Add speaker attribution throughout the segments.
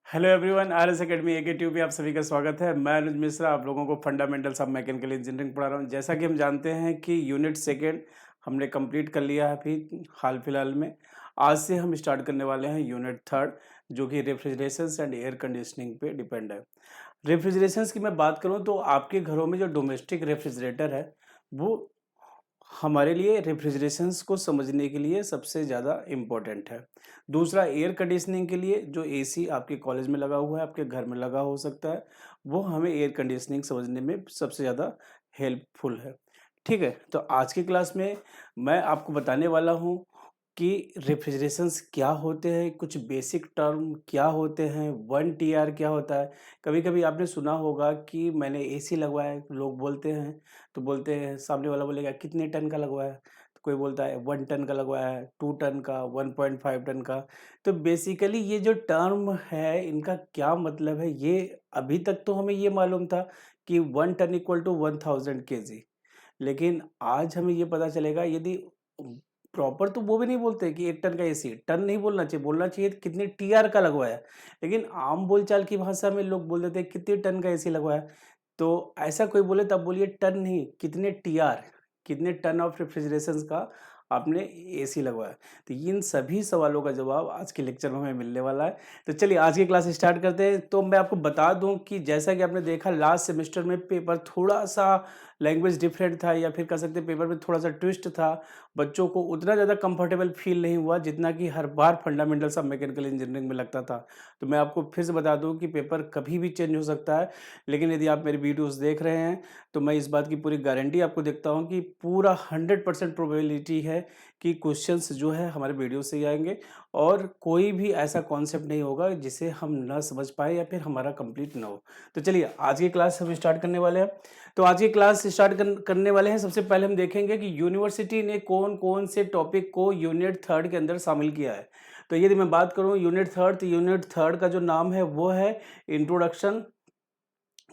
Speaker 1: Hello everyone, RS academy एके tube में आप सभी का स्वागत है। मैं अनुज मिश्रा आप लोगों को फंडामेंटल्स ऑफ मैकेनिकल इंजीनियरिंग पढ़ा रहा हूँ। जैसा कि हम जानते हैं कि यूनिट सेकेंड हमने कंप्लीट कर लिया है अभी हाल फिलहाल में। आज से हम स्टार्ट करने वाले हैं यूनिट थर्ड, जो कि रेफ्रिजरेशंस एंड एयर कंडीशनिंग पे डिपेंड है। रेफ्रिजरेशंस की मैं बात करूँ तो आपके घरों में जो डोमेस्टिक रेफ्रिजरेटर है वो हमारे लिए रेफ्रिजरेशंस को समझने के लिए सबसे ज़्यादा इम्पोर्टेंट है। दूसरा, एयर कंडीशनिंग के लिए जो एसी आपके कॉलेज में लगा हुआ है, आपके घर में लगा हो सकता है, वो हमें एयर कंडीशनिंग समझने में सबसे ज़्यादा हेल्पफुल है। ठीक है, तो आज की क्लास में मैं आपको बताने वाला हूँ कि रेफ्रिजरेशंस क्या होते हैं, कुछ बेसिक टर्म क्या होते हैं, 1 टीआर क्या होता है। कभी-कभी आपने सुना होगा कि मैंने एसी लगवाया है, लोग बोलते हैं, तो बोलते हैं, सामने वाला बोलेगा कितने टन का लगवाया है? तो कोई बोलता है 1 टन का लगवाया है, 2 टन का, 1.5 टन का। तो बेसिकली ये जो टर्म है इनका क्या मतलब है, ये अभी तक तो हमें ये मालूम था कि 1 टन इक्वल टू 1000 केजी। लेकिन आज हमें ये पता चलेगा, यदि प्रॉपर तो वो भी नहीं बोलते कि 1 टन का एसी, टन नहीं बोलना चाहिए, बोलना चाहिए कितने टीआर का लगवाया है। लेकिन आम बोलचाल की भाषा में लोग बोल देते हैं कितने टन का एसी लगवाया। तो ऐसा कोई बोले तब बोलिए टन नहीं, कितने टीआर, कितने टन ऑफ रेफ्रिजरेशन का आपने एसी लगवाया। तो इन सभी सवालों का जवाब आज के लेक्चर में हमें मिलने वाला है। तो चलिए आज की क्लास स्टार्ट करते हैं। तो मैं आपको बता दूं कि जैसा कि आपने देखा लास्ट सेमेस्टर में पेपर थोड़ा सा लैंग्वेज डिफरेंट था, या फिर कह सकते हैं पेपर में थोड़ा सा ट्विस्ट था। बच्चों को उतना ज़्यादा कंफर्टेबल फील नहीं हुआ जितना कि हर बार फंडामेंटल्स ऑफ मैकेनिकल इंजीनियरिंग में लगता था। तो मैं आपको फिर से बता दूं कि पेपर कभी भी चेंज हो सकता है, लेकिन यदि आप मेरी वीडियोस देख रहे हैं तो मैं इस बात की पूरी गारंटी आपको देता हूं कि पूरा 100% प्रोबेबिलिटी है कि क्वेश्चंस जो है हमारे वीडियो से ही आएंगे, और कोई भी ऐसा कॉन्सेप्ट नहीं होगा जिसे हम ना समझ पाए या फिर हमारा कंप्लीट ना हो। तो चलिए आज की क्लास हम स्टार्ट करने वाले हैं। तो आज की क्लास स्टार्ट करने वाले हैं। सबसे पहले हम देखेंगे कि यूनिवर्सिटी ने कौन कौन से टॉपिक को यूनिट थर्ड के अंदर शामिल किया है। तो यदि मैं बात करूं यूनिट थर्ड, तो यूनिट थर्ड का जो नाम है वो है इंट्रोडक्शन।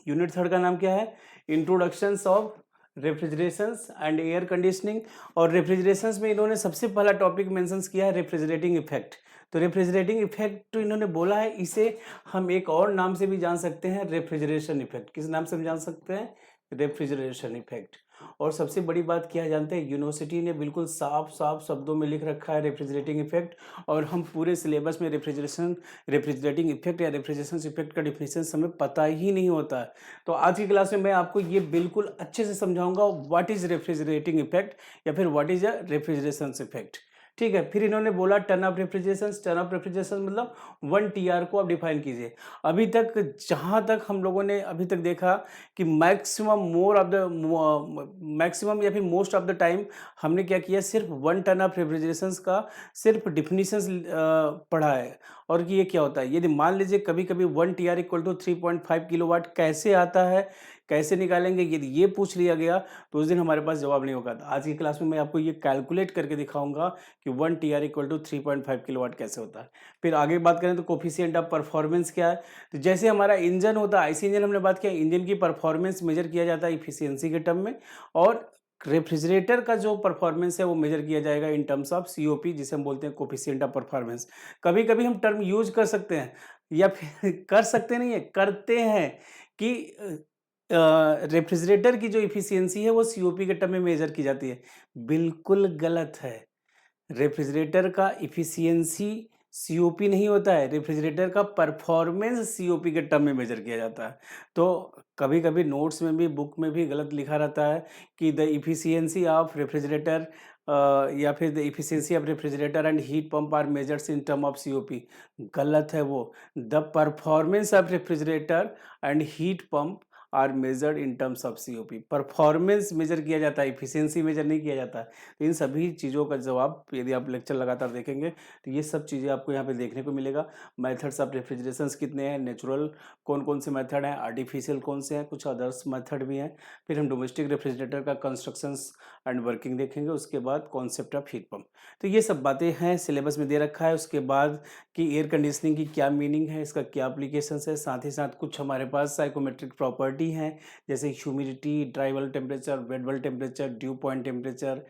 Speaker 1: यूनिट थर्ड का नाम क्या है? Introductions of refrigerations and air conditioning. और रेफ्रिजरेशंस में इन्होंने सबसे पहला टॉपिक मेंशन किया है रेफ्रिजरेटिंग इफेक्ट। तो रेफ्रिजरेटिंग इफेक्ट तो इन्होंने बोला है, इसे हम एक और नाम से भी जान सकते हैं, रेफ्रिजरेशन इफेक्ट। किस नाम से हम जान सकते हैं? Refrigeration effect. और सबसे बड़ी बात क्या जानते हैं, यूनिवर्सिटी ने बिल्कुल साफ साफ शब्दों में लिख रखा है रेफ्रिजरेटिंग इफेक्ट। और हम पूरे सिलेबस में रेफ्रिजरेटिंग इफेक्ट या रेफ्रिजरेशन इफेक्ट का डिफिनेशन हमें पता ही नहीं होता है। तो आज की क्लास में मैं आपको ये बिल्कुल अच्छे से समझाऊंगा व्हाट इज रेफ्रिजरेटिंग इफेक्ट या फिर what is a refrigeration effect. ठीक है, फिर इन्होंने बोला turn off refrigeration. Turn off refrigeration मतलब 1 टीआर को आप डिफाइन कीजिए। अभी तक जहां तक हम लोगों ने अभी तक देखा कि मैक्सिमम या फिर मोस्ट ऑफ द टाइम हमने क्या किया, सिर्फ 1 टन ऑफ रेफ्रिजरेशन का सिर्फ डिफिनीशंस पढ़ा है। और कि ये क्या होता है, यदि मान लीजिए कभी कभी 1 टीआर इक्वल टू 3.5 किलोवाट कैसे आता है, कैसे निकालेंगे, यदि ये पूछ लिया गया तो उस दिन हमारे पास जवाब नहीं होगा। तो आज की क्लास में मैं आपको ये कैलकुलेट करके दिखाऊंगा कि 1 टीआर इक्वल टू 3.5 किलोवाट कैसे होता है। फिर आगे बात करें तो कोफिशिएंट ऑफ परफॉर्मेंस क्या है। तो जैसे हमारा इंजन होता है, आईसी इंजन हमने बात किया, इंजन की परफॉर्मेंस मेजर किया जाता है इफिशियंसी के टर्म में। और रेफ्रिजरेटर का जो परफॉर्मेंस है वो मेजर किया जाएगा इन टर्म्स ऑफ सीओपी, जिसे हम बोलते हैं कोफिशिएंट ऑफ परफॉर्मेंस। कभी कभी हम टर्म यूज कर सकते हैं, या फिर कर सकते नहीं है, करते हैं, कि रेफ्रिजरेटर की जो इफिशियंसी है वो सीओपी के टर्म में मेजर की जाती है। बिल्कुल गलत है। रेफ्रिजरेटर का इफिशियंसी सीओपी नहीं होता है, रेफ्रिजरेटर का परफॉर्मेंस सीओपी के टर्म में मेजर किया जाता है। तो कभी कभी नोट्स में भी, बुक में भी गलत लिखा रहता है कि द इफिशियंसी ऑफ रेफ्रिजरेटर या फिर the efficiency of refrigerator and heat pump are measures in term of COP. गलत है वो। The performance of refrigerator and heat pump are measured in terms of COP. Performance measure किया जाता है, efficiency major नहीं किया जाता है। तो इन सभी चीज़ों का जवाब यदि आप लेक्चर लगातार देखेंगे तो ये सब चीज़ें आपको यहाँ पे देखने को मिलेगा। मेथड्स ऑफ रेफ्रिजरेशंस कितने हैं, नेचुरल कौन कौन से मेथड हैं, आर्टिफिशियल कौन से हैं, कुछ अदर्स मेथड भी हैं। फिर हम डोमेस्टिक रेफ्रिजरेटर का कंस्ट्रक्शंस एंड वर्किंग देखेंगे, उसके बाद कॉन्सेप्ट ऑफ हीट पंप। तो ये सब बातें हैं, सिलेबस में दे रखा है। उसके बाद कि एयर कंडीशनिंग की क्या मीनिंग है, इसका क्या एप्लीकेशंस है, साथ ही साथ कुछ हमारे पास साइकोमेट्रिक प्रॉपर्टी हैं, जैसे humidity, dry bulb temperature, wet bulb temperature, due point temperature.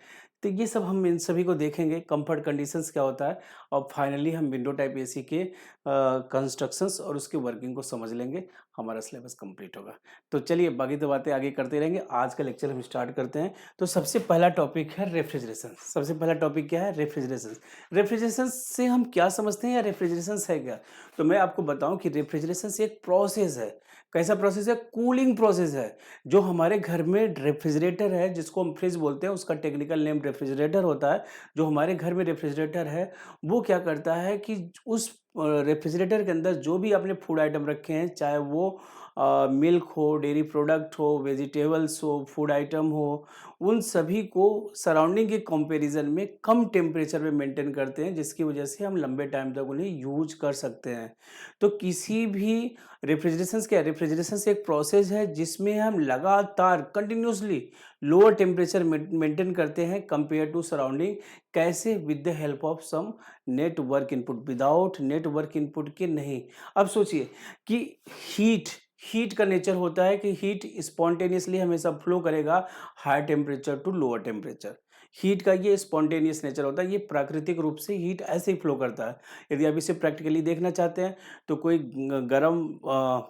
Speaker 1: तो ये सब हम इन सभी को देखेंगे, कंफर्ट कंडीशंस क्या होता है, और फाइनली हम विंडो टाइप एसी के कंस्ट्रक्शंस और उसके वर्किंग को समझ लेंगे, हमारा सिलेबस कंप्लीट होगा। तो चलिए बाकी तो बातें आगे करते रहेंगे, आज का लेक्चर हम स्टार्ट करते हैं। तो सबसे पहला टॉपिक है रेफ्रिजरेशन। सबसे पहला टॉपिक क्या है? रेफ्रिजरेशन। रेफ्रिजरेशन से हम क्या समझते हैं या रेफ्रिजरेशन है क्या? तो मैं आपको बताऊं कि रेफ्रिजरेशन एक प्रोसेस है। कैसा प्रोसेस है? कूलिंग प्रोसेस है। जो हमारे घर में रेफ्रिजरेटर है, जिसको हम फ्रिज बोलते हैं, उसका टेक्निकल नेम रेफ्रिजरेटर होता है। जो हमारे घर में रेफ्रिजरेटर है वो क्या करता है कि उस रेफ्रिजरेटर के अंदर जो भी आपने फूड आइटम रखे हैं, चाहे वो मिल्क हो, डेयरी प्रोडक्ट हो, वेजिटेबल्स हो, फूड आइटम हो, उन सभी को सराउंडिंग के कंपैरिजन में कम टेम्परेचर में मेंटेन करते हैं, जिसकी वजह से हम लंबे टाइम तक उन्हें यूज कर सकते हैं। तो किसी भी रेफ्रिजरेशन एक प्रोसेस है जिसमें हम लगातार कंटिन्यूसली लोअर टेम्परेचर मेंटेन करते हैं कंपेयर टू सराउंडिंग। कैसे? With the help of some network input. Without network input के नहीं। अब सोचिए कि हीट हीट का नेचर होता है कि हीट स्पॉन्टेनियसली हमेशा फ्लो करेगा high temperature to lower temperature. Heat का ये स्पॉन्टेनियस नेचर होता है, ये प्राकृतिक रूप से हीट ऐसे ही फ्लो करता है। यदि आप इसे प्रैक्टिकली देखना चाहते हैं तो कोई गरम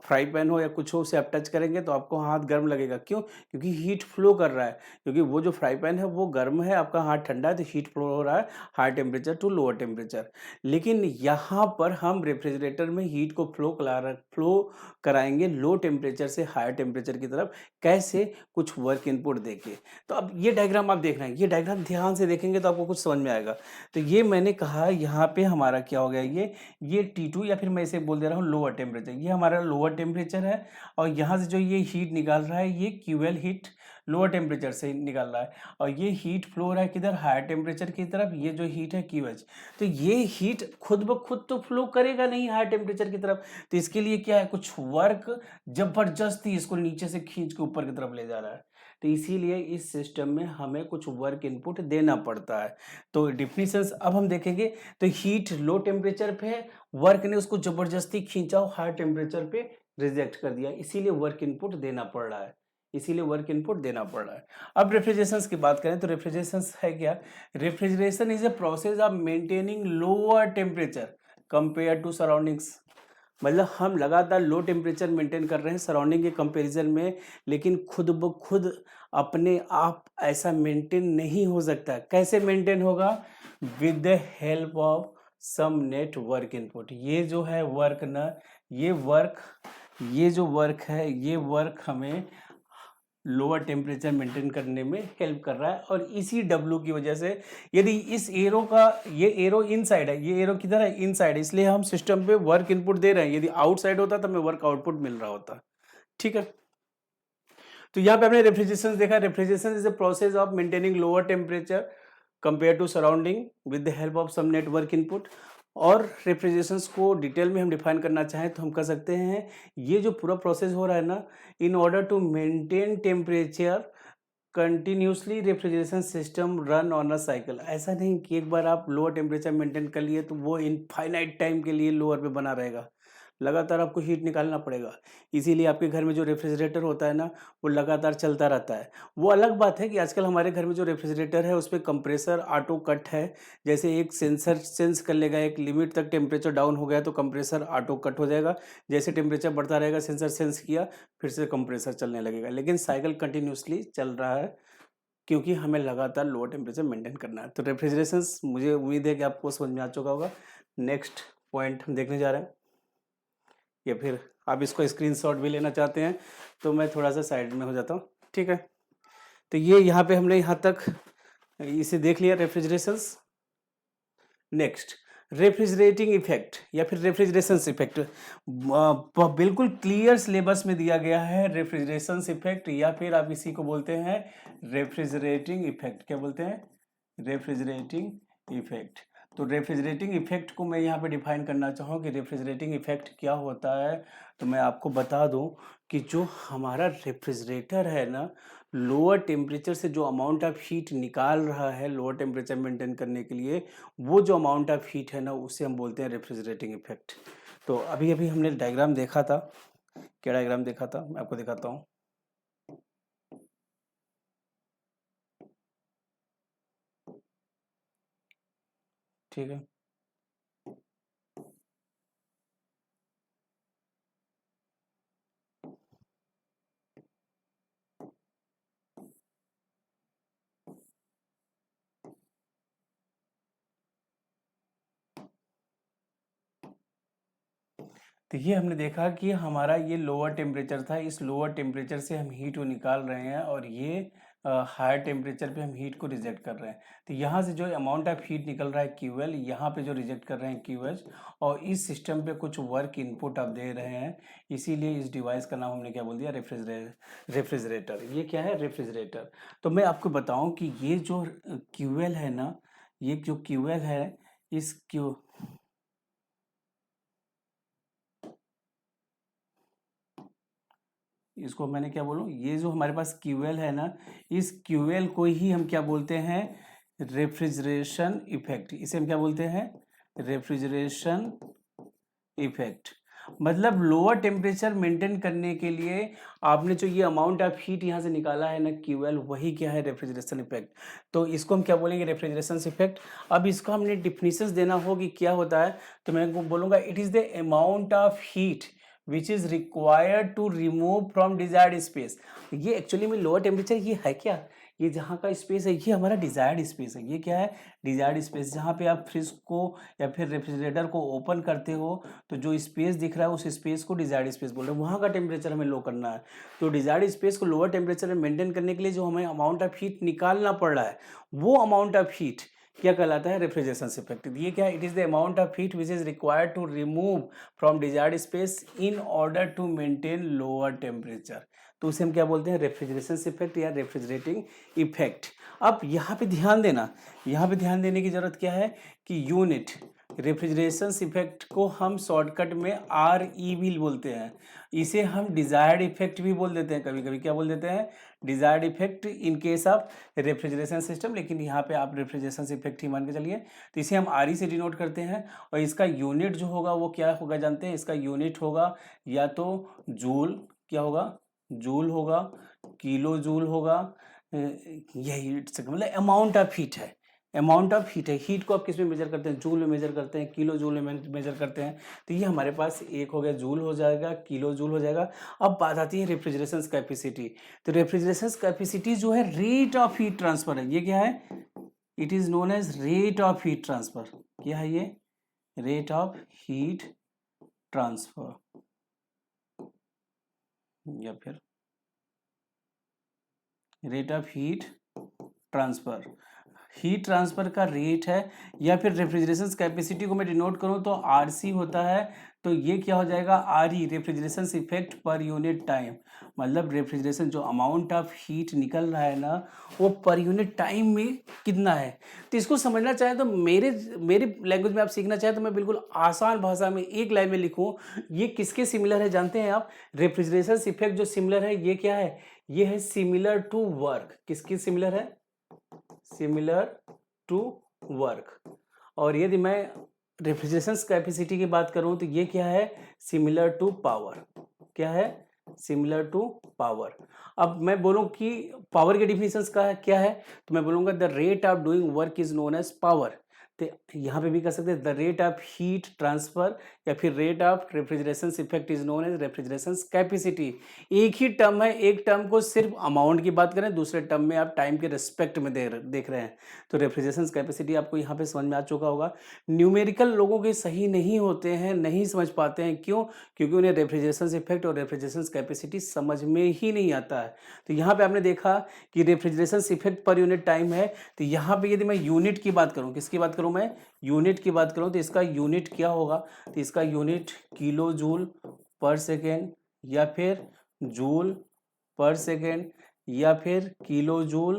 Speaker 1: फ्राई पैन हो या कुछ हो, उसे आप टच करेंगे तो आपको हाथ गर्म लगेगा। क्यों? क्योंकि हीट फ्लो कर रहा है। क्योंकि वो जो फ्राई पैन है वो गर्म है, आपका हाथ ठंडा है, तो हीट फ्लो हो रहा है high temperature to lower temperature. लेकिन यहाँ पर हम रेफ्रिजरेटर में हीट को फ्लो कराएंगे लो टेम्परेचर से हायर टेम्परेचर की तरफ। कैसे? कुछ वर्क इनपुट देके। तो अब ये डायग्राम आप देखना है, ये डायग्राम ध्यान से देखेंगे तो आपको कुछ समझ में आएगा। तो ये मैंने कहा यहाँ पे हमारा क्या हो गया, ये T2 या फिर मैं इसे बोल दे रहा हूँ लोअर टेम्परेचर। ये हमारा लोअर टेम्परेचर है और यहाँ से जो ये हीट निकाल रहा है ये QL हीट लोअर टेम्परेचर से निकाल रहा है, और ये हीट फ्लो हो रहा है किधर? हायर टेम्परेचर की तरफ। ये जो हीट है QH। तो ये हीट खुद ब खुद तो फ्लो करेगा नहीं हायर टेम्परेचर की तरफ, तो इसके लिए क्या है? कुछ वर्क जबरदस्ती इसको नीचे से खींच के ऊपर की तरफ ले जा रहा है। तो इसीलिए इस सिस्टम में हमें कुछ वर्क इनपुट देना पड़ता है। तो डिफिनीशंस अब हम देखेंगे। तो हीट लो टेम्परेचर पे है, वर्क ने उसको जबरदस्ती खींचा और हाई टेम्परेचर पे रिजेक्ट कर दिया, इसीलिए वर्क इनपुट देना पड़ रहा है। इसीलिए वर्क इनपुट देना पड़ रहा है। अब रेफ्रिजरेशन की बात करें तो रेफ्रिजरेशन है क्या? Refrigeration is a process of maintaining lower temperature compare to surroundings. मतलब हम लगातार लो टेम्परेचर मेंटेन कर रहे हैं सराउंडिंग के कंपैरिजन में, लेकिन खुद ब खुद अपने आप ऐसा मेंटेन नहीं हो सकता। कैसे मेंटेन होगा? With the help of some network input. ये जो है वर्क ना, ये जो वर्क है, ये वर्क हमें लोअर टेम्परेचर मेंटेन करने में हेल्प कर रहा है। और इसी W की वजह से, यदि इस एरो का, ये एरो इनसाइड है, ये एरो किधर है? इनसाइड, इसलिए हम सिस्टम पे वर्क इनपुट दे रहे हैं। यदि आउटसाइड होता तो हमें वर्क आउटपुट मिल रहा होता। ठीक है। तो यहाँ पे हमने रेफ्रिजरेशन देखा। Refrigeration is a process of maintaining lower temperature compare to surrounding with the help of some network input. और रेफ्रिजरेशन को डिटेल में हम डिफाइन करना चाहें तो हम कर सकते हैं, ये जो पूरा प्रोसेस हो रहा है ना, in order to maintain temperature continuously refrigeration system run on a cycle. ऐसा नहीं कि एक बार आप लोअर टेम्परेचर मेंटेन कर लिए तो वो इनफाइनाइट टाइम के लिए लोअर पे बना रहेगा। लगातार आपको हीट निकालना पड़ेगा। इसीलिए आपके घर में जो रेफ्रिजरेटर होता है ना, वो लगातार चलता रहता है। वो अलग बात है कि आजकल हमारे घर में जो रेफ्रिजरेटर है उसपे कंप्रेसर ऑटो कट है। जैसे एक सेंसर सेंस कर लेगा, एक लिमिट तक टेम्परेचर डाउन हो गया तो कंप्रेसर ऑटो कट हो जाएगा। जैसे टेम्परेचर बढ़ता रहेगा, सेंसर सेंस किया, फिर से कंप्रेसर चलने लगेगा। लेकिन साइकिल कंटिन्यूसली चल रहा है, क्योंकि हमें लगातार लोअर टेम्परेचर मेंटेन करना है। तो रेफ्रिजरेशन, मुझे उम्मीद है कि आपको समझ में आ चुका होगा। नेक्स्ट पॉइंट हम देखने जा रहे हैं, या फिर आप इसको स्क्रीनशॉट भी लेना चाहते हैं तो मैं थोड़ा सा साइड में हो जाता हूँ। ठीक है। तो ये यहाँ पे हमने यहाँ तक इसे देख लिया, रेफ्रिजरेशंस। नेक्स्ट, रेफ्रिजरेटिंग इफेक्ट या फिर रेफ्रिजरेशन इफेक्ट बिल्कुल क्लियर सिलेबस में दिया गया है। रेफ्रिजरेशन इफेक्ट, या फिर आप इसी को बोलते हैं रेफ्रिजरेटिंग इफेक्ट। क्या बोलते हैं? Refrigerating effect. तो रेफ्रिजरेटिंग इफेक्ट को मैं यहाँ पे डिफाइन करना चाहूँ कि रेफ्रिजरेटिंग इफेक्ट क्या होता है, तो मैं आपको बता दूँ कि जो हमारा रेफ्रिजरेटर है ना, लोअर टेम्परेचर से जो अमाउंट ऑफ हीट निकाल रहा है लोअर टेम्परेचर मेंटेन करने के लिए, वो जो अमाउंट ऑफ हीट है ना, उसे हम बोलते हैं रेफ्रिजरेटिंग इफेक्ट। तो अभी अभी हमने डायग्राम देखा था। क्या डायग्राम देखा था? मैं आपको दिखाता हूँ। ठीक है। तो ये हमने देखा कि हमारा ये लोअर टेम्परेचर था, इस लोअर टेम्परेचर से हम हीट को निकाल रहे हैं और ये हायर टेम्परेचर पे हम हीट को रिजेक्ट कर रहे हैं। तो यहाँ से जो अमाउंट ऑफ हीट निकल रहा है क्यूएल, यहाँ पे जो रिजेक्ट कर रहे हैं क्यूएच, और इस सिस्टम पे कुछ वर्क इनपुट आप दे रहे हैं, इसीलिए इस डिवाइस का नाम हमने क्या बोल दिया, रेफ्रिजरेटर। ये क्या है, रेफ्रिजरेटर। तो मैं आपको बताऊं कि ये जो क्यूएल है ना, ये जो क्यूएल है, इस क्यू इसको मैंने क्या बोलूँ, ये जो हमारे पास क्यूएल है ना, इस क्यूएल को ही हम क्या बोलते हैं, रेफ्रिजरेशन इफेक्ट। इसे हम क्या बोलते हैं, रेफ्रिजरेशन इफेक्ट। मतलब लोअर टेम्परेचर मेंटेन करने के लिए आपने जो ये अमाउंट ऑफ हीट यहाँ से निकाला है ना क्यूएल, वही क्या है, रेफ्रिजरेशन इफेक्ट। तो इसको हम क्या बोलेंगे, रेफ्रिजरेशन इफेक्ट। अब इसको हमने डिफिनीशंस देना हो कि क्या होता है, तो मैं बोलूँगा it is the amount of heat which is required to remove from desired space. ये एक्चुअली में लोअर टेम्परेचर ये है क्या, ये जहाँ का स्पेस है ये हमारा डिजायर्ड स्पेस है। ये क्या है, डिजायर्ड स्पेस। जहाँ पे आप फ्रिज को या फिर रेफ्रिजरेटर को ओपन करते हो तो जो स्पेस दिख रहा है उस स्पेस को डिजायर्ड स्पेस बोल रहे हैं, वहाँ का टेम्परेचर हमें लो करना है। तो डिजायर्ड स्पेस को लोअर टेम्परेचर में मेंटेन करने के लिए जो हमें अमाउंट ऑफ हीट निकालना पड़ रहा है, वो अमाउंट ऑफ हीट क्या कहलाता है, रेफ्रिजरेशन इफेक्ट। ये क्या है, it is the amount of heat which is required to remove from desired space in order to maintain lower temperature. तो उसे हम क्या बोलते हैं, रेफ्रिजरेशन इफेक्ट या रेफ्रिजरेटिंग इफेक्ट। अब यहाँ पे ध्यान देना, यहाँ पे ध्यान देने की जरूरत क्या है कि यूनिट रेफ्रिजरेशन इफेक्ट को हम शॉर्टकट में RE भी बोलते हैं। इसे हम डिजायर्ड इफेक्ट भी बोल देते हैं, कभी कभी क्या बोल देते हैं, desired effect in case of refrigeration system. लेकिन यहाँ पे आप रेफ्रिजरेशन इफेक्ट ही मान के चलिए। तो इसे हम RE से डिनोट करते हैं और इसका यूनिट जो होगा वो क्या होगा जानते हैं, इसका यूनिट होगा या तो जूल, क्या होगा, जूल होगा, किलो जूल होगा। यही मतलब अमाउंट ऑफ हीट है, अमाउंट ऑफ हीट है। हीट को आप किस में मेजर करते हैं, जूल में मेजर करते हैं, किलो जूल में मेजर करते हैं। तो ये हमारे पास एक हो गया जूल हो जाएगा, किलो जूल हो जाएगा। अब बात आती है रेफ्रिजरेशन कैपेसिटी। तो रेफ्रिजरेशन कैपेसिटी जो है रेट ऑफ हीट ट्रांसफर है। ये क्या है, it is known as rate of heat transfer. क्या है ये, रेट ऑफ हीट ट्रांसफर या फिर rate of heat transfer. Heat transfer का रेट है, या फिर रेफ्रिजरेशन कैपेसिटी को मैं डिनोट करूं तो RC होता है। तो ये क्या हो जाएगा, RE, refrigeration effect per unit time. मतलब रेफ्रिजरेशन जो अमाउंट ऑफ हीट निकल रहा है ना, वो पर यूनिट टाइम में कितना है। तो इसको समझना चाहे तो मेरे लैंग्वेज में आप सीखना चाहे तो मैं बिल्कुल आसान भाषा में एक लाइन में लिखूं, ये किसके सिमिलर है जानते हैं आप, रेफ्रिजरेशन इफेक्ट जो सिमिलर है ये क्या है, ये है सिमिलर टू वर्क। किसकी सिमिलर है, सिमिलर टू वर्क। और यदि मैं रेफ्रिजरेशन कैपेसिटी की बात करूं तो ये क्या है, सिमिलर टू पावर। क्या है, सिमिलर टू पावर। अब मैं बोलूं कि पावर के डिफिनेशंस का है क्या है, तो मैं बोलूंगा the rate of doing work is known as power. तो यहाँ पे भी कर सकते हैं the rate of heat transfer, या फिर rate of refrigeration effect is known as refrigeration capacity. एक ही टर्म है, एक टर्म को सिर्फ अमाउंट की बात करें, दूसरे टर्म में आप टाइम के रिस्पेक्ट में देख रहे हैं। तो रेफ्रिजरेशन कैपेसिटी आपको यहाँ पे समझ में आ चुका होगा। न्यूमेरिकल लोगों के सही नहीं होते हैं, नहीं समझ पाते हैं, क्यों, क्योंकि उन्हें रेफ्रिजरेशन इफेक्ट और रेफ्रिजरेशन कैपेसिटी समझ में ही नहीं आता है। तो यहाँ पे आपने देखा कि refrigeration effect per unit time है। तो यहाँ पे यदि मैं यूनिट की बात करूँ, किसकी बात करूँ, मैं यूनिट की बात करूं तो इसका यूनिट क्या होगा, तो इसका यूनिट किलो जूल पर सेकेंड, या फिर जूल पर सेकेंड, या फिर किलो जूल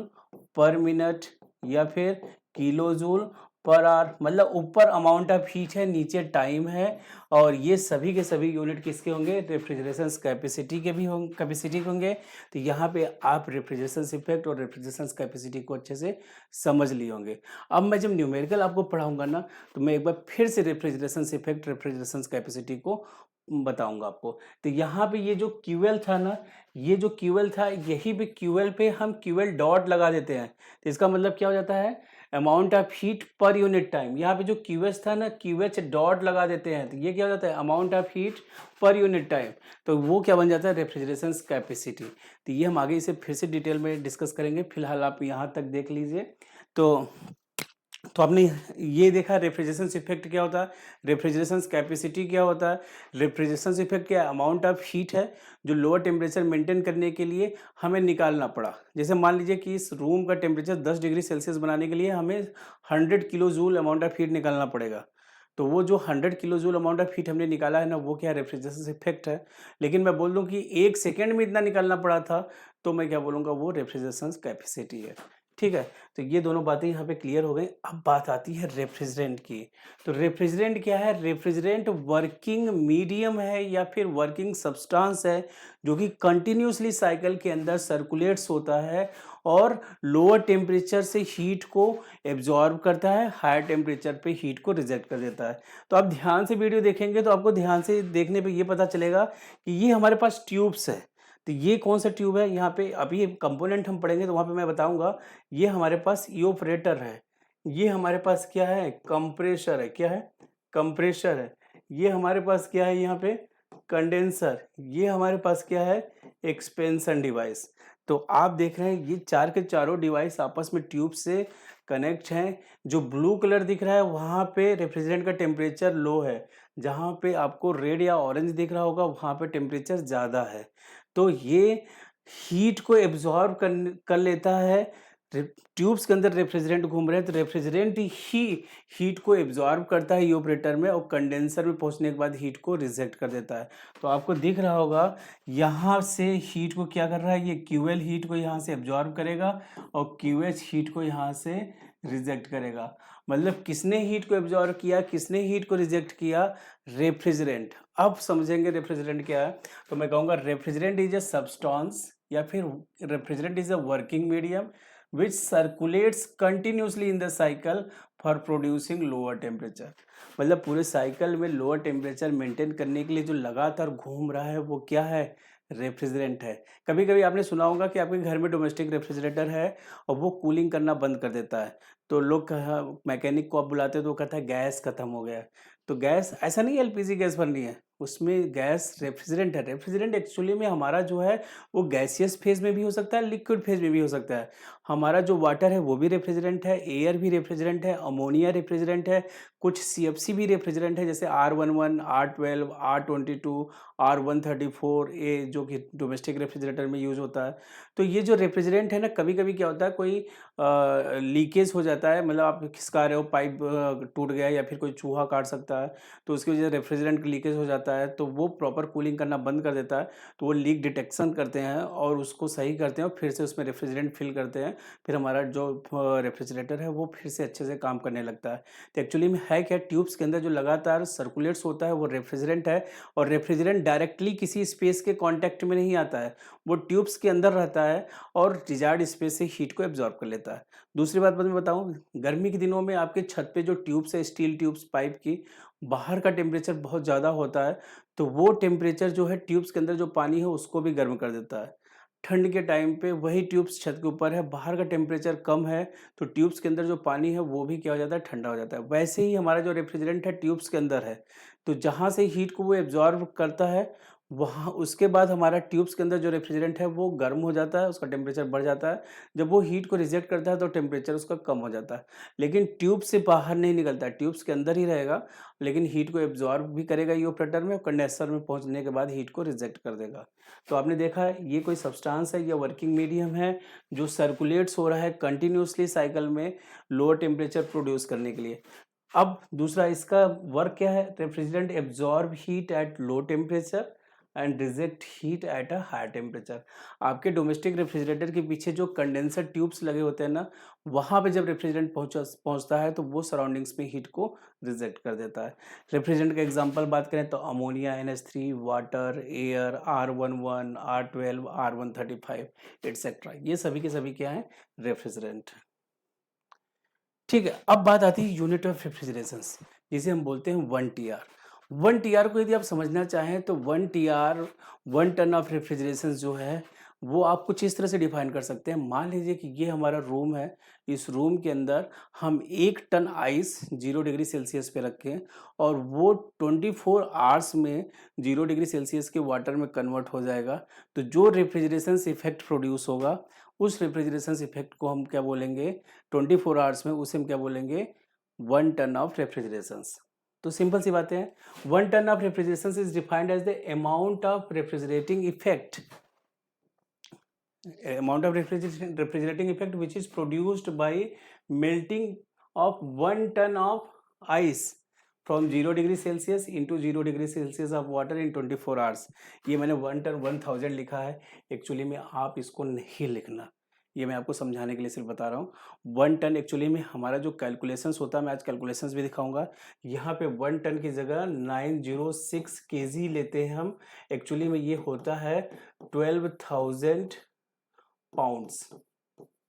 Speaker 1: पर मिनट, या फिर किलो जूल पर आवर। मतलब ऊपर अमाउंट ऑफ हीट है, नीचे टाइम है, और ये सभी के सभी यूनिट किसके होंगे, रेफ्रिजरेशन कैपेसिटी के भी होंगे, कैपेसिटी के होंगे। तो यहाँ पे आप रेफ्रिजरेशन इफेक्ट और रेफ्रिजरेशन कैपेसिटी को अच्छे से समझ लिए होंगे। अब मैं जब न्यूमेरिकल आपको पढ़ाऊंगा ना, तो मैं एक बार फिर से रेफ्रिजरेशन इफेक्ट, रेफ्रिजरेशन कैपेसिटी को बताऊंगा आपको। तो यहाँ पे ये जो क्यूएल था ना, ये जो क्यूएल था, यही पे क्यूएल पे हम क्यूएल डॉट लगा देते हैं। तो इसका मतलब क्या हो जाता है, amount of heat per unit time. यहाँ पे जो QH था ना, QH डॉट लगा देते हैं तो ये क्या हो जाता है, amount of heat per unit time. तो वो क्या बन जाता है, रेफ्रिजरेशन कैपेसिटी। तो ये हम आगे इसे फिर से डिटेल में डिस्कस करेंगे, फिलहाल आप यहाँ तक देख लीजिए। तो आपने ये देखा रेफ्रिजरेशन इफेक्ट क्या होता है, रेफ्रिजरेशन कैपेसिटी क्या होता है। रेफ्रिजरेशन इफेक्ट क्या, अमाउंट ऑफ हीट है जो लोअर टेम्परेचर मेंटेन करने के लिए हमें निकालना पड़ा। जैसे मान लीजिए कि इस रूम का टेम्परेचर 10 डिग्री सेल्सियस बनाने के लिए हमें 100 kilo joule amount of heat निकालना पड़ेगा। तो वो जो 100 kilo joule amount of heat हमने निकाला है ना, वो क्या रेफ्रिजरेशन इफेक्ट है। लेकिन मैं बोल दूं कि 1 सेकेंड में इतना निकालना पड़ा था, तो मैं क्या बोलूँगा, वो रेफ्रिजरेशन कैपेसिटी है। ठीक है, तो ये दोनों बातें यहाँ पे क्लियर हो गई। अब बात आती है रेफ्रिजरेंट की। तो रेफ्रिजरेंट क्या है, रेफ्रिजरेंट वर्किंग मीडियम है या फिर वर्किंग सब्सटेंस है जो कि कंटिन्यूसली साइकिल के अंदर सर्कुलेट्स होता है और लोअर टेम्परेचर से हीट को एब्जॉर्ब करता है, हायर टेम्परेचर पे हीट को रिजेक्ट कर देता है। तो आप ध्यान से वीडियो देखेंगे तो आपको ध्यान से देखने पे ये पता चलेगा कि ये हमारे पास ट्यूब्स है। तो ये कौन सा ट्यूब है, यहाँ पे अभी कंपोनेंट हम पढ़ेंगे तो वहाँ पे मैं बताऊंगा। ये हमारे पास इओपरेटर है, ये हमारे पास क्या है, कंप्रेशर है। क्या है, कंप्रेशर है। ये हमारे पास क्या है, यहाँ पे कंडेंसर। ये हमारे पास क्या है, एक्सपेंशन डिवाइस। तो आप देख रहे हैं ये चार के चारों डिवाइस आपस में ट्यूब से कनेक्ट हैं। जो ब्लू कलर दिख रहा है वहाँ पे रेफ्रिजरेंट का टेम्परेचर लो है, जहाँ पे आपको रेड या ऑरेंज दिख रहा होगा वहाँ पे टेम्परेचर ज़्यादा है। तो ये हीट को एब्जॉर्ब कर लेता है। ट्यूब्स के अंदर रेफ्रिजरेंट घूम रहे हैं तो रेफ्रिजरेंट ही हीट को एब्जॉर्ब करता है इओपरेटर में और कंडेंसर में पहुंचने के बाद हीट को रिजेक्ट कर देता है। तो आपको दिख रहा होगा यहाँ से हीट को क्या कर रहा है, ये QL हीट को यहाँ से एब्जॉर्ब करेगा और QH हीट को यहाँ से रिजेक्ट करेगा। मतलब किसने हीट को एब्जॉर्ब किया, किसने हीट को रिजेक्ट किया, रेफ्रिजरेंट। अब समझेंगे रेफ्रिजरेंट क्या है। तो मैं कहूँगा रेफ्रिजरेंट इज अ सब्सटेंस या फिर refrigerant is a working medium which circulates continuously in the cycle for producing lower temperature। मतलब पूरे साइकिल में लोअर टेम्परेचर मेंटेन करने के लिए जो लगातार घूम रहा है वो क्या है, रेफ्रिजरेंट है। कभी कभी आपने सुना होगा कि आपके घर में डोमेस्टिक रेफ्रिजरेटर है और वो कूलिंग करना बंद कर देता है। तो लोग मैकेनिक को आप बुलाते हैं तो वो कहता है गैस खत्म हो गया। तो गैस ऐसा नहीं LPG गैस बन रही है, उसमें गैस रेफ्रिजरेंट है। रेफ्रिजरेंट एक्चुअली में हमारा जो है वो गैसियस फेज में भी हो सकता है, लिक्विड फेज में भी हो सकता है। हमारा जो वाटर है वो भी रेफ्रिजरेंट है, एयर भी रेफ्रिजरेंट है, अमोनिया रेफ्रिजरेंट है, कुछ CFC भी रेफ्रिजरेंट है जैसे R11, R12, R22, R134 ए जो कि डोमेस्टिक रेफ्रिजरेटर में यूज होता है। तो ये जो रेफ्रिजरेंट है ना, कभी कभी क्या होता है कोई लीकेज हो जाता है, मतलब आप खिसका रहे हो, पाइप टूट गया या फिर कोई चूहा काट सकता है, तो उसकी वजह से रेफ्रिजरेंट लीकेज हो जाता है, तो वो प्रॉपर कूलिंग करना बंद कर देता है। तो वो लीक डिटेक्शन करते हैं और उसको सही करते हैं और फिर से उसमें रेफ्रिजरेंट फिल करते हैं। फिर हमारा जो रेफ्रिजरेटर है वो फिर से अच्छे से काम करने लगता है। तो एक्चुअली में है क्या, ट्यूब्स के अंदर जो लगातार सर्कुलेट्स होता है वो रेफ्रिजरेंट है। और रेफ्रिजरेंट डायरेक्टली किसी स्पेस के कांटेक्ट में नहीं आता है, वो ट्यूब्स के अंदर रहता है और डिजायर्ड स्पेस से हीट को एब्जॉर्ब कर लेता है। दूसरी बात मैं बताऊं, गर्मी के दिनों में आपके छत पे जो ट्यूब्स है, स्टील ट्यूब्स पाइप की, बाहर का टेम्परेचर बहुत ज़्यादा होता है, तो वो टेम्परेचर जो है ट्यूब्स के अंदर जो पानी है उसको भी गर्म कर देता है। ठंड के टाइम पे वही ट्यूब्स छत के ऊपर है, बाहर का टेम्परेचर कम है, तो ट्यूब्स के अंदर जो पानी है वो भी क्या हो जाता है, ठंडा हो जाता है। वैसे ही हमारा जो रेफ्रिजरेंट है ट्यूब्स के अंदर है, तो जहाँ से हीट को वो एब्जॉर्ब करता है वहाँ उसके बाद हमारा ट्यूब्स के अंदर जो रेफ्रिजरेंट है वो गर्म हो जाता है, उसका टेम्परेचर बढ़ जाता है। जब वो हीट को रिजेक्ट करता है तो टेम्परेचर उसका कम हो जाता है, लेकिन ट्यूब से बाहर नहीं निकलता है, ट्यूब्स के अंदर ही रहेगा, लेकिन हीट को एब्जॉर्ब भी करेगा ये ऑपरेटर में, कंडेंसर में पहुंचने के बाद हीट को रिजेक्ट कर देगा। तो आपने देखा है ये कोई सब्सटेंस है या वर्किंग मीडियम है जो सर्कुलेट्स हो रहा है कंटिन्यूसली साइकिल में लोअर टेम्परेचर प्रोड्यूस करने के लिए। अब दूसरा इसका वर्क क्या है, refrigerant absorb heat at low temperature and reject heat at a high temperature. आपके डोमेस्टिक रेफ्रिजरेटर के पीछे जो कंडेंसर ट्यूब्स लगे होते हैं ना, वहाँ पे जब रेफ्रिजरेंट पहुँचता है तो वो सराउंडिंग्स में हीट को रिजेक्ट कर देता है। रेफ्रिजरेंट का एग्जांपल बात करें तो ammonia NH3, water, air, R11, R12, R135 etcetera, ये सभी के सभी क्या है, रेफ्रिजरेंट। ठीक है, अब बात आती है यूनिट ऑफ रेफ्रिजरेशन, जिसे हम बोलते हैं 1 TR। 1 TR को यदि आप समझना चाहें तो 1 TR 1 टन ऑफ रेफ्रिजरेशन जो है वो आप कुछ इस तरह से डिफाइन कर सकते हैं। मान लीजिए कि ये हमारा रूम है, इस रूम के अंदर हम 1 टन आइस 0 डिग्री सेल्सियस पे रखें और वो 24 आवर्स में 0 डिग्री सेल्सियस के वाटर में कन्वर्ट हो जाएगा। तो जो रेफ्रिजरेशन इफेक्ट प्रोड्यूस होगा, उस रेफ्रिजरेशन इफेक्ट को हम क्या बोलेंगे, 24 आवर्स में उसे हम क्या बोलेंगे, 1 टन ऑफ रेफ्रिजरेशंस। तो सिंपल सी बातें हैं। 1 ton of refrigerations is defined as the amount of refrigerating effect, amount of refrigerating effect which is produced by melting of 1 ton of ice from 0 degree Celsius into 0 degree Celsius of water in 24 hours। ये मैंने 1 ton 1000 लिखा है, actually में आप इसको नहीं लिखना, ये मैं आपको समझाने के लिए सिर्फ बता रहा हूँ। 1 टन एक्चुअली में हमारा जो कैलकुलेशंस होता है, मैं आज कैलकुलेशंस भी दिखाऊंगा। यहाँ पे 1 टन की जगह 906 केजी लेते हैं हम। एक्चुअली में ये होता है 12,000 पाउंड्स,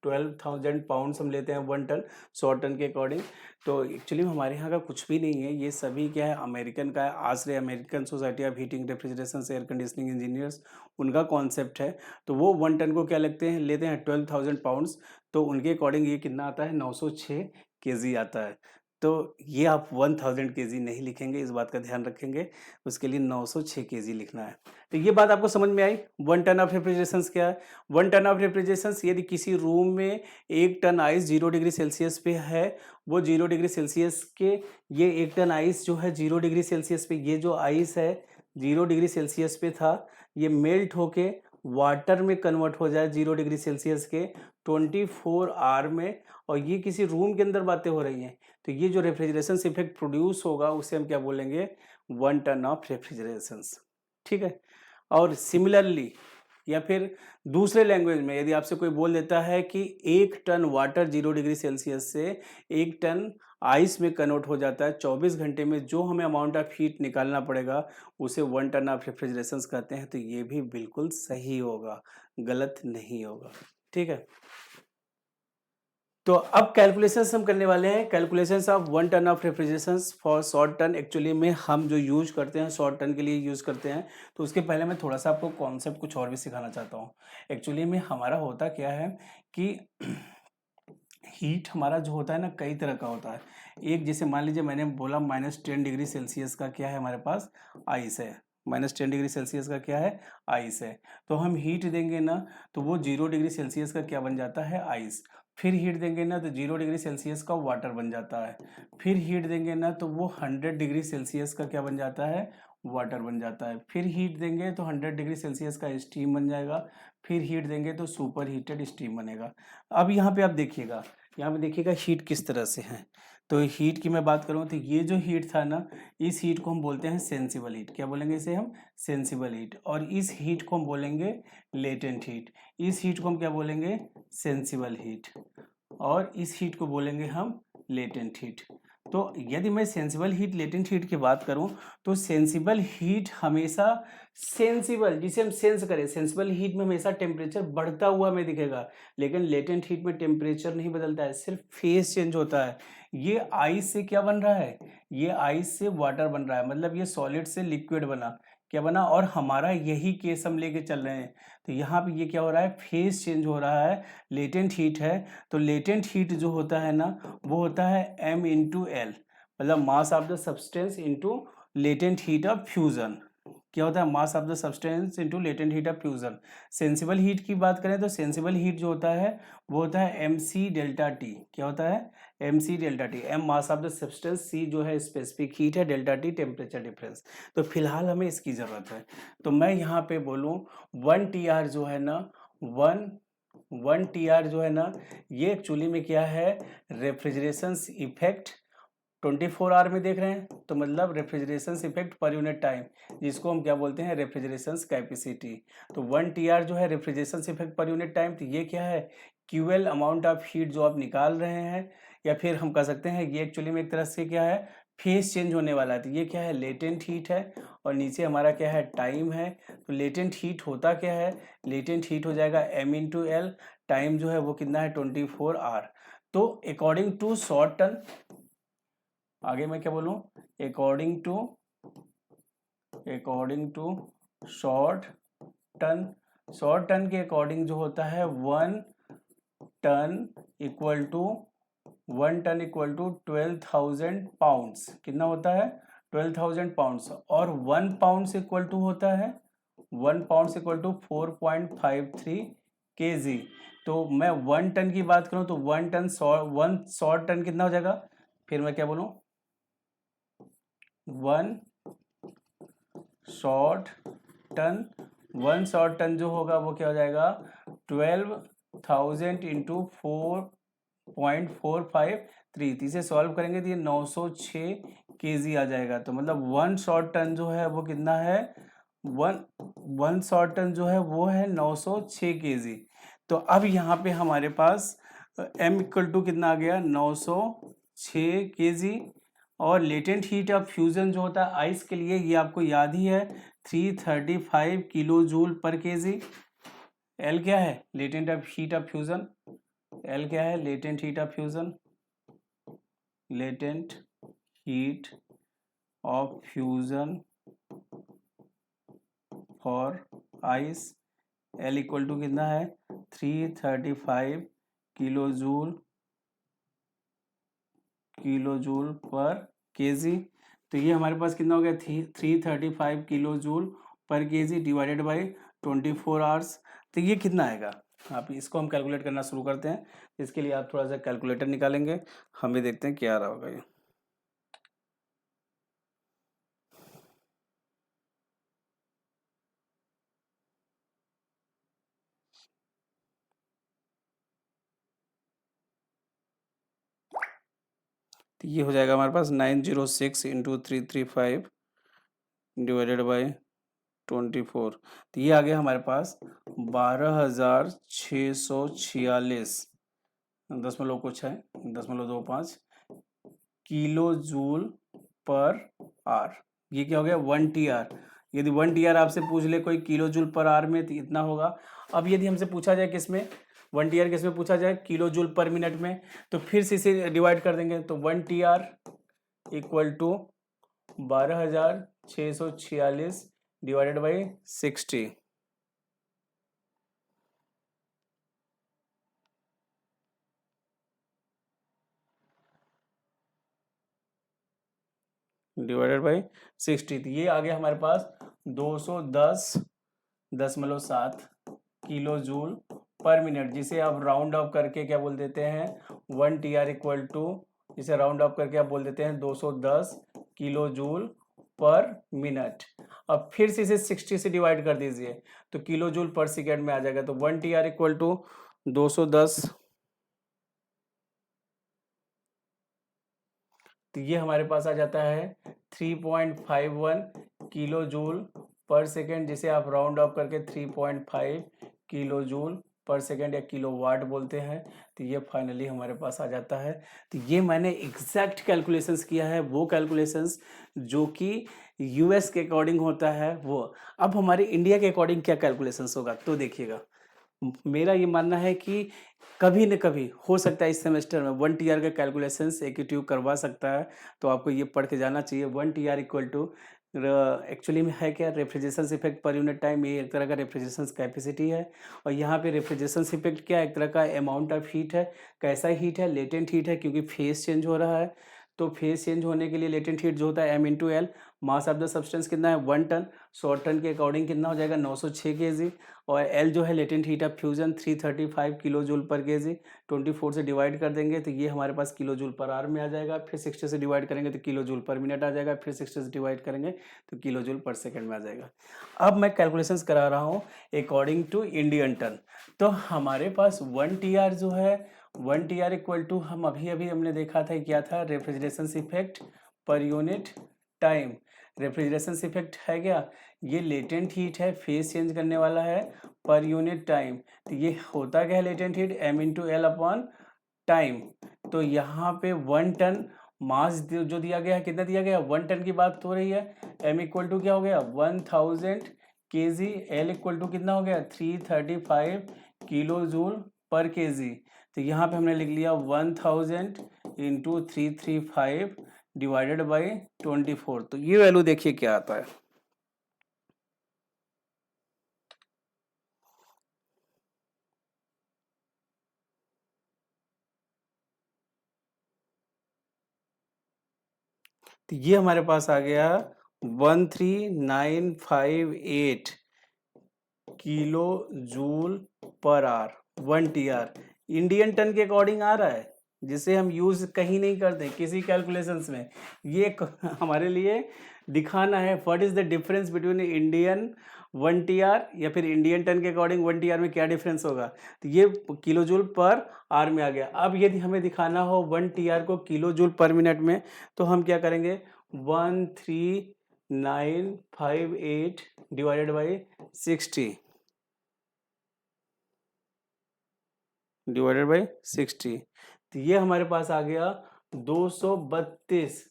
Speaker 1: 12,000 पाउंड्स हम लेते हैं 1 टन, 100 टन के अकॉर्डिंग। तो एक्चुअली हमारे यहाँ का कुछ भी नहीं है, ये सभी क्या है, अमेरिकन का है, आश्रय American society of heating refrigeration air conditioning engineers, उनका कॉन्सेप्ट है। तो वो 1 टन को क्या लेते हैं 12,000 पाउंड्स। तो उनके अकॉर्डिंग ये कितना आता है, 906 केजी आता है। तो ये आप 1000 केजी नहीं लिखेंगे, इस बात का ध्यान रखेंगे, उसके लिए 906 केजी लिखना है। तो ये बात आपको समझ में आई। 1 टन ऑफ रेफ्रिजरेशन क्या है। 1 टन ऑफ रेफ्रिजरेशन, यदि किसी रूम में 1 टन आइस 0 डिग्री सेल्सियस पे है, वो 0 डिग्री सेल्सियस के, ये 1 टन आइस जो है 0 डिग्री सेल्सियस पे, ये जो आइस है 0 डिग्री सेल्सियस पे था, ये मेल्ट होके वाटर में कन्वर्ट हो जाए 0 डिग्री सेल्सियस के 24 आवर में, और ये किसी रूम के अंदर बातें हो रही हैं। तो ये जो रेफ्रिजरेशन इफेक्ट प्रोड्यूस होगा उसे हम क्या बोलेंगे, 1 टन ऑफ रेफ्रिजरेशन। ठीक है। और सिमिलरली, या फिर दूसरे लैंग्वेज में यदि आपसे कोई बोल देता है कि 1 टन वाटर 0 डिग्री सेल्सियस से 1 टन आइस में कन्वर्ट हो जाता है 24 घंटे में, जो हमें अमाउंट ऑफ हीट निकालना पड़ेगा उसे 1 टन ऑफ रेफ्रिजरेशन कहते हैं। तो ये भी बिल्कुल सही होगा, गलत नहीं होगा। ठीक है। तो अब कैलकुलेशंस हम करने वाले हैं, calculations of 1 ton of refrigerations for 100 ton. Actually में हम जो यूज करते हैं 100 टन के लिए यूज करते हैं। तो उसके पहले मैं थोड़ा सा आपको कॉन्सेप्ट कुछ और भी सिखाना चाहता हूँ। एक्चुअली में हमारा होता क्या है कि हीट हमारा जो होता है ना, कई तरह का होता है। एक जैसे मान लीजिए मैंने बोला -10 डिग्री सेल्सियस का क्या है हमारे पास, आइस है। -10 डिग्री सेल्सियस का क्या है, आइस है। तो हम हीट देंगे ना, तो वो 0 डिग्री सेल्सियस का क्या बन जाता है, आइस। फिर हीट देंगे ना तो 0 डिग्री सेल्सियस का वाटर बन जाता है। फिर हीट देंगे ना तो वो 100 डिग्री सेल्सियस का क्या बन जाता है, वाटर बन जाता है। फिर हीट देंगे तो 100 डिग्री सेल्सियस का स्टीम बन जाएगा। फिर हीट देंगे तो सुपर हीटेड स्टीम बनेगा। अब यहाँ पे आप देखिएगा, यहाँ पे देखिएगा हीट किस तरह से है। तो हीट की मैं बात करूँ तो ये जो हीट था ना, इस हीट को हम बोलते हैं सेंसिबल हीट। क्या बोलेंगे इसे हम, सेंसिबल हीट। और इस हीट को हम बोलेंगे लेटेंट हीट। इस हीट को हम क्या बोलेंगे, सेंसिबल हीट। और इस हीट को बोलेंगे हम लेटेंट हीट। तो यदि मैं सेंसिबल हीट लेटेंट हीट की बात करूं, तो सेंसिबल हीट हमेशा सेंसिबल, जिसे हम सेंस करें, सेंसिबल हीट में हमेशा टेम्परेचर बढ़ता हुआ हमें दिखेगा। लेकिन लेटेंट हीट में टेम्परेचर नहीं बदलता है, सिर्फ फेज चेंज होता है। ये आइस से क्या बन रहा है, ये आइस से वाटर बन रहा है, मतलब ये सॉलिड से लिक्विड बना, क्या बना। और हमारा यही केस हम लेके चल रहे हैं। तो यहाँ पे ये क्या हो रहा है, फेज चेंज हो रहा है, लेटेंट हीट है। तो लेटेंट हीट जो होता है ना, वो होता है m इंटू एल, मतलब मास of the substance into latent heat of fusion. क्या होता है, मास of the substance into latent heat of fusion. Sensible heat की बात करें तो सेंसिबल हीट जो होता है वो होता है एम सी डेल्टा टी। क्या होता है, M C delta T. M mass of the substance, C जो है स्पेसिफिक हीट है, डेल्टा टी टेम्परेचर डिफरेंस। तो फिलहाल हमें इसकी जरूरत है। तो मैं यहाँ पे बोलूँ 1 टी आर जो है ना, 1 टी आर जो है ना, ये एक्चुअली में क्या है, रेफ्रिजरेशन इफेक्ट 24 आवर में देख रहे हैं, तो मतलब refrigeration effect per unit time, जिसको हम क्या बोलते हैं, रेफ्रिजरेशन कैपेसिटी। तो 1 टी आर जो है refrigeration effect per unit time. तो ये क्या है, क्यूएल अमाउंट ऑफ हीट जो आप निकाल रहे हैं, या फिर हम कह सकते हैं ये एक्चुअली में एक तरह से क्या है, फेज चेंज होने वाला है। तो ये क्या है, लेटेंट हीट है, और नीचे हमारा क्या है, टाइम है। तो लेटेंट हीट होता क्या है, लेटेंट हीट हो जाएगा m इंटू एल, टाइम जो है वो कितना है 24 आवर। तो अकॉर्डिंग टू शॉर्ट टन, आगे मैं क्या बोलूं, according to short ton 100 ton के अकॉर्डिंग जो होता है 1 टन इक्वल टू 12,000 पाउंड्स। कितना होता है? 12,000 पाउंड्स। और 1 पाउंड इक्वल टू होता है 1 पाउंड इक्वल टू 4.53 kg। तो मैं 1 टन की बात करूं तो 1 टन कितना हो जाएगा? फिर मैं क्या बोलूं? 1 टन जो होगा वो क्या हो जाएगा? 12,000 इंटू 4.453। इसे सॉल्व करेंगे तो ये 906 kg आ जाएगा। तो मतलब 1 टन जो है वो कितना है? 1 टन जो है वो है 906 kg। तो अब यहाँ पे हमारे पास m इक्वल टू कितना आ गया? 906 kg। और लेटेंट हीट ऑफ फ्यूजन जो होता है आइस के लिए, ये आपको याद ही है, 335 kilo joule per kg. L क्या है? Latent of heat of fusion. L क्या है? Latent heat of fusion. Latent heat of fusion for ice. L equal to कितना है? 335 किलो जूल पर केजी। तो ये हमारे पास कितना हो गया? 335 kilo joule per KG divided by 24 hours. तो ये कितना आएगा? आप इसको हम कैलकुलेट करना शुरू करते हैं। इसके लिए आप थोड़ा सा कैलकुलेटर निकालेंगे, हम भी देखते हैं क्या आ रहा होगा ये। तो ये हो जाएगा हमारे पास 906 इंटू 335 डिवाइडेड बाई 24। तो ये आ गया हमारे पास 12,646 दशमलव कुछ है 0.25 किलो जूल पर आर। ये क्या हो गया? 1 TR। यदि 1 TR आपसे पूछ ले कोई किलो जूल पर आर में, तो इतना होगा। अब यदि हमसे पूछा जाए किसमें 1 TR, किसमें पूछा जाए? किलो जूल पर मिनट में, तो फिर से इसे डिवाइड कर देंगे। तो 1 TR equal to 12,646 divided by 60। Divided by 60। तो ये आ गया हमारे पास 210.7 किलो जूल पर मिनट, जिसे आप राउंड ऑफ करके क्या बोल देते हैं? 1 TR इक्वल टू, इसे राउंड ऑफ करके आप बोल देते हैं 210 किलो जूल पर मिनट। अब फिर से इसे 60 से डिवाइड कर दीजिए तो किलो जूल पर सेकेंड में आ जाएगा। तो 1 TR इक्वल टू 210। तो ये हमारे पास आ जाता है 3.51 किलो जूल पर सेकेंड, जिसे आप राउंड ऑफ करके 3.5 किलो जूल पर सेकेंड या किलो वाट बोलते हैं। तो ये फाइनली हमारे पास आ जाता है। तो ये मैंने एग्जैक्ट कैलकुलेशंस किया है, वो कैलकुलेशंस जो कि यूएस के अकॉर्डिंग होता है वो। अब हमारे इंडिया के अकॉर्डिंग क्या कैलकुलेशंस होगा तो देखिएगा। मेरा ये मानना है कि कभी न कभी हो सकता है इस सेमेस्टर में 1 TR का कैलकुलेशंस एक ट्यूब करवा सकता है। तो आपको ये पढ़ के जाना चाहिए। 1 TR इक्वल टू एक्चुअली में है क्या? Refrigeration effect per unit time. ये एक तरह का रेफ्रिजरेशन कैपेसिटी है। और यहाँ पे रेफ्रिजरेशन इफेक्ट क्या? एक तरह का अमाउंट ऑफ हीट है। कैसा हीट है? लेटेंट हीट है, क्योंकि फेस चेंज हो रहा है। तो फेस चेंज होने के लिए लेटेंट हीट जो होता है M×L। Mass of the substance कितना है? 1 टन। 100 टन के अकॉर्डिंग कितना हो जाएगा? 906 kg। और L जो है latent heat of fusion 335 kilo joule per KG. 24 से डिवाइड कर देंगे तो ये हमारे पास किलो जूल पर आवर में आ जाएगा। फिर 60 से डिवाइड करेंगे तो किलो जूल पर मिनट आ जाएगा। फिर 60 से डिवाइड करेंगे तो किलो जूल पर सेकेंड में आ जाएगा। अब मैं कैलकुलेशंस करा रहा हूँ अकॉर्डिंग टू इंडियन टन। तो हमारे पास 1 TR जो है 1 TR इक्वल टू, हम अभी अभी हमने देखा था क्या था? Refrigeration effect per unit time. Refrigeration effect है क्या? ये लेटेंट हीट है, फेस चेंज करने वाला है पर यूनिट टाइम। तो ये होता क्या है latent heat? M×L upon time. तो यहाँ पे 1 टन मास जो दिया गया है, कितना दिया गया? 1 टन की बात हो रही है। M इक्वल टू क्या हो गया? 1000 kg। L इक्वल टू कितना हो गया? 335 किलो जूल पर केजी। तो यहाँ पे हमने लिख लिया 1000 इंटू 335 डिवाइडेड बाई 24। तो ये वैल्यू देखिए क्या आता है। तो ये हमारे पास आ गया 13958 kilo joule per or 1 TR। Indian ton के अकॉर्डिंग आ रहा है, जिसे हम यूज कहीं नहीं करते किसी कैलकुलेशंस में। ये हमारे लिए दिखाना है what is the difference between Indian 1 TR या फिर इंडियन टन के अकॉर्डिंग 1 TR में क्या डिफरेंस होगा। तो ये किलो जूल पर आर में आ गया। अब यदि हमें दिखाना हो 1 TR को किलो जूल पर मिनट में, तो हम क्या करेंगे, 13958 डिवाइडेड बाई 60 डिवाइडेड बाई 60। तो ये हमारे पास आ गया 232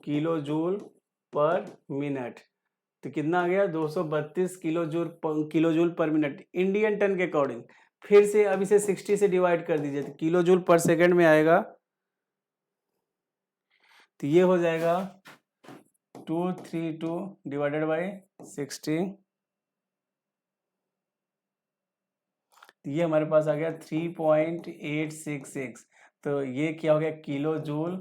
Speaker 1: किलो जूल पर मिनट। तो कितना आ गया, 232 kilo joule per minute Indian ton के अकॉर्डिंग। फिर से अब इसे 60 से डिवाइड कर दीजिए, तो किलो जूल पर सेकंड में आएगा। तो ये हो जाएगा 232 डिवाइडेड बाई 60। ये हमारे पास आ गया 3.866। तो ये क्या हो गया, किलो जूल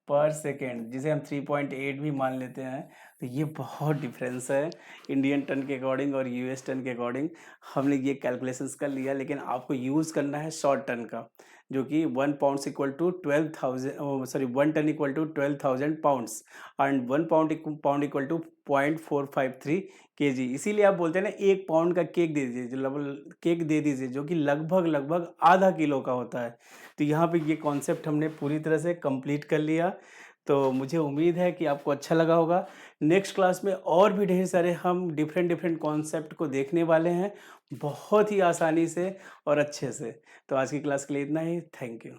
Speaker 1: पर सेकेंड, जिसे हम 3.8 भी मान लेते हैं। तो ये बहुत डिफरेंस है इंडियन टन के अकॉर्डिंग और यूएस टन के अकॉर्डिंग। हमने ये कैलकुलेशंस कर लिया, लेकिन आपको यूज़ करना है शॉर्ट टन का, जो कि 1 pound equal to 12,000, sorry 1 ton equal to 12,000 pounds and 1 pound equal to 0.453 kg। इसीलिए आप बोलते हैं ना, 1 पाउंड का केक दे दीजिए, केक दे दीजिए, जो कि लगभग आधा किलो का होता है। तो यहाँ पे ये कॉन्सेप्ट हमने पूरी तरह से कंप्लीट कर लिया। तो मुझे उम्मीद है कि आपको अच्छा लगा होगा। नेक्स्ट क्लास में और भी ढेर सारे हम डिफरेंट कॉन्सेप्ट को देखने वाले हैं, बहुत ही आसानी से और अच्छे से। तो आज की क्लास के लिए इतना ही। Thank you.